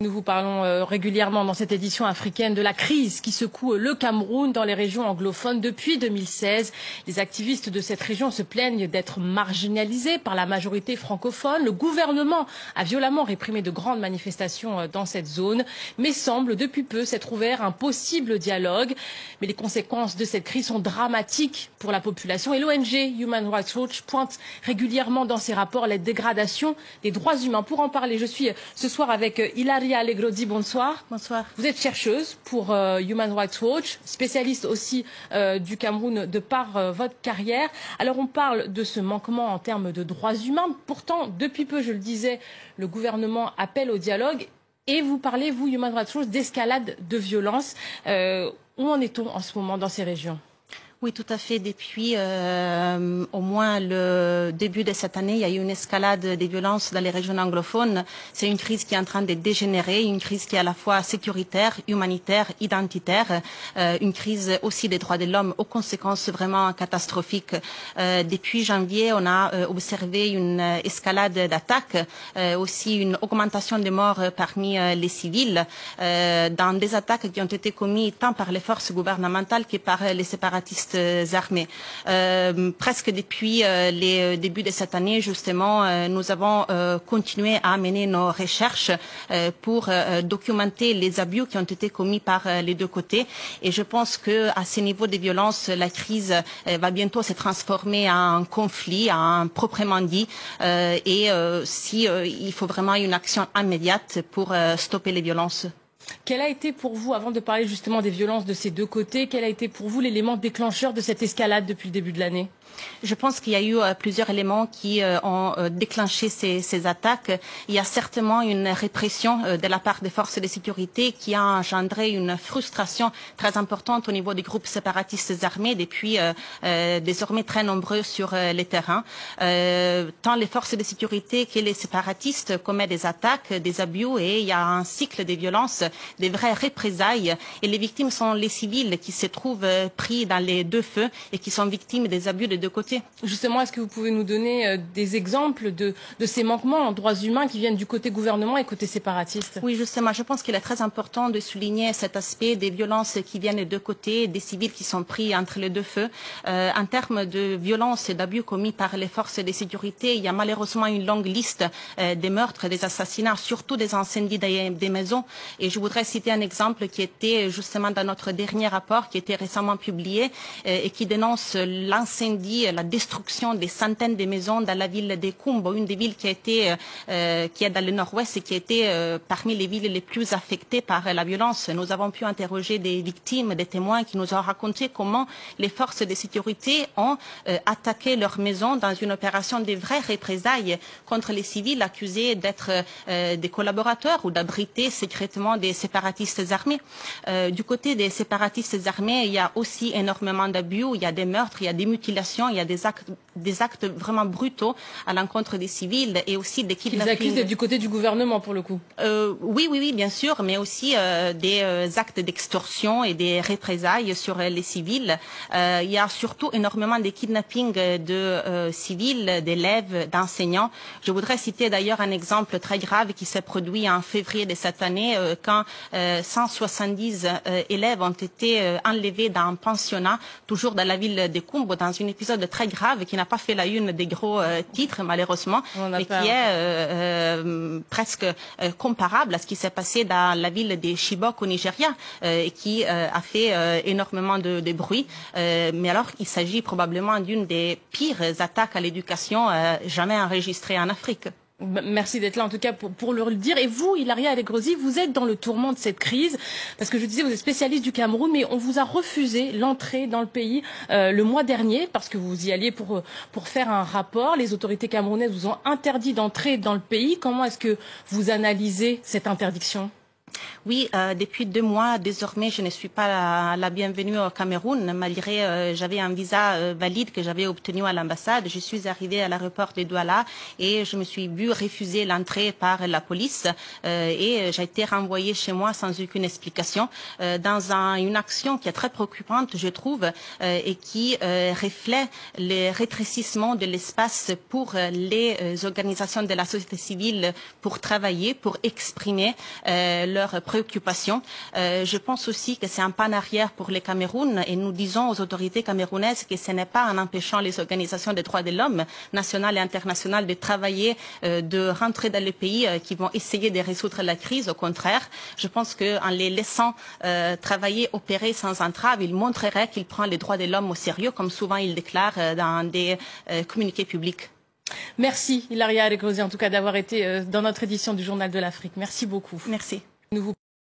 Nous vous parlons régulièrement dans cette édition africaine de la crise qui secoue le Cameroun dans les régions anglophones depuis 2016. Les activistes de cette région se plaignent d'être marginalisés par la majorité francophone. Le gouvernement a violemment réprimé de grandes manifestations dans cette zone, mais semble depuis peu s'être ouvert un possible dialogue. Mais les conséquences de cette crise sont dramatiques pour la population et l'ONG Human Rights Watch pointe régulièrement dans ses rapports les dégradations des droits humains. Pour en parler, je suis ce soir avec Hilaria Allegro-Di, bonsoir. Bonsoir. Vous êtes chercheuse pour Human Rights Watch, spécialiste aussi du Cameroun de par votre carrière. Alors on parle de ce manquement en termes de droits humains. Pourtant, depuis peu, je le disais, le gouvernement appelle au dialogue. Et vous parlez, vous, Human Rights Watch, d'escalade de violence. Où en est-on en ce moment dans ces régions ? Oui, tout à fait. Depuis au moins le début de cette année, il y a eu une escalade des violences dans les régions anglophones. C'est une crise qui est en train de dégénérer, une crise qui est à la fois sécuritaire, humanitaire, identitaire, une crise aussi des droits de l'homme aux conséquences vraiment catastrophiques. Depuis janvier, on a observé une escalade d'attaques, aussi une augmentation des morts parmi les civils, dans des attaques qui ont été commises tant par les forces gouvernementales que par les séparatistes armées. Presque depuis les débuts de cette année, justement, nous avons continué à mener nos recherches pour documenter les abus qui ont été commis par les deux côtés. Et je pense que à ce niveau de violence, la crise va bientôt se transformer en conflit, en proprement dit. Il faut vraiment une action immédiate pour stopper les violences. Quel a été pour vous, avant de parler justement des violences de ces deux côtés, quel a été pour vous l'élément déclencheur de cette escalade depuis le début de l'année ? Je pense qu'il y a eu plusieurs éléments qui ont déclenché ces attaques. Il y a certainement une répression de la part des forces de sécurité qui a engendré une frustration très importante au niveau des groupes séparatistes armés depuis désormais très nombreux sur les terrains. Tant les forces de sécurité que les séparatistes commettent des attaques, des abus et il y a un cycle de violence, des vraies représailles. Et les victimes sont les civils qui se trouvent pris dans les deux feux et qui sont victimes des abus de deux côtés. Justement, est-ce que vous pouvez nous donner des exemples de ces manquements en droits humains qui viennent du côté gouvernement et côté séparatiste ? Oui, justement, je pense qu'il est très important de souligner cet aspect des violences qui viennent des deux côtés, des civils qui sont pris entre les deux feux. En termes de violences et d'abus commis par les forces de sécurité, il y a malheureusement une longue liste des meurtres, des assassinats, surtout des incendies des maisons. Et je voudrais citer un exemple qui était justement dans notre dernier rapport, qui était récemment publié et qui dénonce l'incendie, la destruction des centaines de maisons dans la ville de Kumbo, une des villes qui est dans le nord-ouest et qui a été parmi les villes les plus affectées par la violence. Nous avons pu interroger des victimes, des témoins qui nous ont raconté comment les forces de sécurité ont attaqué leurs maisons dans une opération de vraies représailles contre les civils accusés d'être des collaborateurs ou d'abriter secrètement des séparatistes armés. Du côté des séparatistes armés, il y a aussi énormément d'abus, il y a des meurtres, il y a des mutilations, il y a des actes vraiment brutaux à l'encontre des civils et aussi des kidnappings. Ils accusent du côté du gouvernement pour le coup. Oui, bien sûr, mais aussi des actes d'extorsion et des représailles sur les civils. Il y a surtout énormément de kidnappings de civils, d'élèves, d'enseignants. Je voudrais citer d'ailleurs un exemple très grave qui s'est produit en février de cette année quand 170 élèves ont été enlevés dans un pensionnat, toujours dans la ville de Kumbo, dans un épisode très grave qui n'a pas fait la une des gros titres malheureusement, mais qui est presque comparable à ce qui s'est passé dans la ville de Chibok au Nigeria et qui a fait énormément de bruit. Mais alors, il s'agit probablement d'une des pires attaques à l'éducation jamais enregistrées en Afrique. Merci d'être là en tout cas pour le dire. Et vous, Hilaria Allegro-Di, vous êtes dans le tourment de cette crise parce que je disais, vous êtes spécialiste du Cameroun, mais on vous a refusé l'entrée dans le pays le mois dernier parce que vous y alliez pour faire un rapport. Les autorités camerounaises vous ont interdit d'entrer dans le pays. Comment est-ce que vous analysez cette interdiction ? Oui, depuis 2 mois, désormais, je ne suis pas la bienvenue au Cameroun, malgré j'avais un visa valide que j'avais obtenu à l'ambassade. Je suis arrivée à l'aéroport de Douala et je me suis vue refuser l'entrée par la police et j'ai été renvoyée chez moi sans aucune explication dans une action qui est très préoccupante, je trouve, et qui reflète le rétrécissement de l'espace pour les organisations de la société civile pour travailler, pour exprimer leurs préoccupations. Je pense aussi que c'est un pas en arrière pour le Cameroun et nous disons aux autorités camerounaises que ce n'est pas en empêchant les organisations des droits de l'homme, nationales et internationales, de travailler, de rentrer dans le pays qui vont essayer de résoudre la crise. Au contraire, je pense qu'en les laissant travailler, opérer sans entrave, il montrerait qu'il prend les droits de l'homme au sérieux, comme souvent il déclare dans des communiqués publics. Merci Ilaria Adegrosi en tout cas d'avoir été dans notre édition du Journal de l'Afrique. Merci beaucoup. Merci.